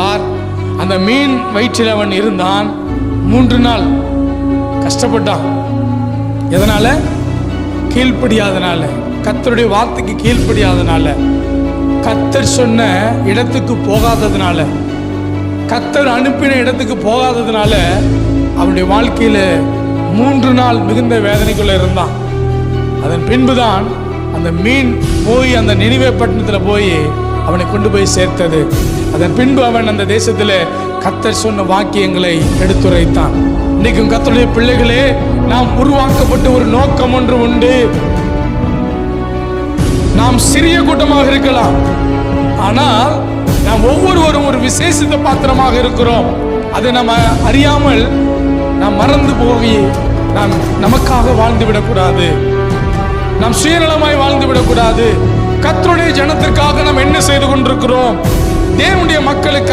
போட்டார். அந்த மீன் வயிற்றில் அவன் இருந்தான். 3 நாள் கஷ்டப்பட்டான். எதனால? கீழ்ப்படியாதனால, கர்த்தருடைய வார்த்தைக்கு கீழ்ப்படியாதனால, கர்த்தர் சொன்ன இடத்துக்கு போகாததுனால, கர்த்தர் அனுப்பின இடத்துக்கு போகாததுனால அவனுடைய வாழ்க்கையில 3 நாள் மிகுந்த வேதனைக்குள்ள இருந்தான். அதன் பின்புதான் அந்த மீன் போய் அந்த நினிவே பட்டணத்தில் போய் அவனை கொண்டு போய் சேர்த்தது. அதன் பின்பு அவன் அந்த தேசத்தில் கர்த்தர் சொன்ன வாக்கியங்களை எடுத்துரைத்தான். இன்னைக்கும் கர்த்தருடைய பிள்ளைகளே, நாம் உருவாக்கப்பட்ட ஒரு நோக்கம் ஒன்று உண்டு. நாம் சிறிய கூட்டமாக இருக்கலாம், ஆனால் நாம் ஒவ்வொருவரும் ஒரு விசேஷித்த பாத்திரமாக இருக்கிறோம். அதை நம்ம அறியாமல் நாம் மறந்து போய் நாம் நமக்காக வாழ்ந்து விடக்கூடாது. நாம் சுயநலமாய் வாழ்ந்து விடக்கூடாது. கர்த்தருடைய ஜனத்திற்காக நாம் என்ன செய்து கொண்டிருக்கிறோம்? தேவனுடைய மக்களுக்கு